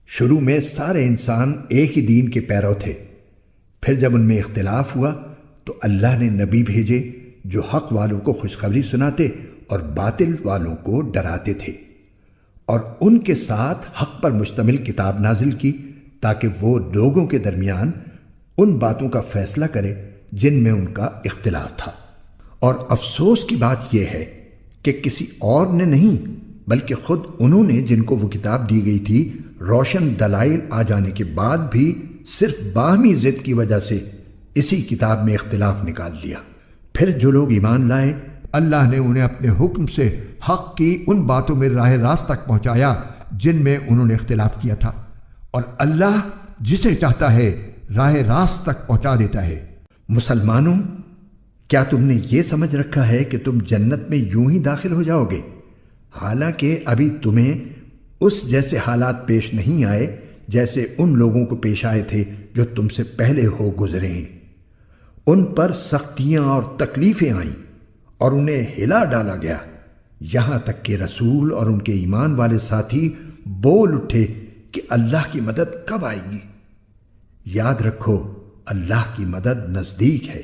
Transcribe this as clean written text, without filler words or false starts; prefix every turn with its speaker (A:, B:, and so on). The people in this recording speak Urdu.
A: شروع میں سارے انسان ایک ہی دین کے پیرو تھے، پھر جب ان میں اختلاف ہوا تو اللہ نے نبی بھیجے جو حق والوں کو خوشخبری سناتے اور باطل والوں کو ڈراتے تھے، اور ان کے ساتھ حق پر مشتمل کتاب نازل کی تاکہ وہ لوگوں کے درمیان ان باتوں کا فیصلہ کرے جن میں ان کا اختلاف تھا۔ اور افسوس کی بات یہ ہے کہ کسی اور نے نہیں بلکہ خود انہوں نے، جن کو وہ کتاب دی گئی تھی، روشن دلائل آ جانے کے بعد بھی صرف باہمی ضد کی وجہ سے اسی کتاب میں اختلاف نکال لیا۔ پھر جو لوگ ایمان لائے،
B: اللہ نے انہیں اپنے حکم سے حق کی ان باتوں میں راہ راست تک پہنچایا جن میں انہوں نے اختلاف کیا تھا، اور اللہ جسے چاہتا ہے راہ راست تک پہنچا دیتا ہے۔
A: مسلمانوں، کیا تم نے یہ سمجھ رکھا ہے کہ تم جنت میں یوں ہی داخل ہو جاؤ گے، حالانکہ ابھی تمہیں اس جیسے حالات پیش نہیں آئے جیسے ان لوگوں کو پیش آئے تھے جو تم سے پہلے ہو گزرے ہیں۔ ان پر سختیاں اور تکلیفیں آئیں اور انہیں ہلا ڈالا گیا، یہاں تک کہ رسول اور ان کے ایمان والے ساتھی بول اٹھے کہ اللہ کی مدد کب آئے گی۔ یاد رکھو، اللہ کی مدد نزدیک ہے۔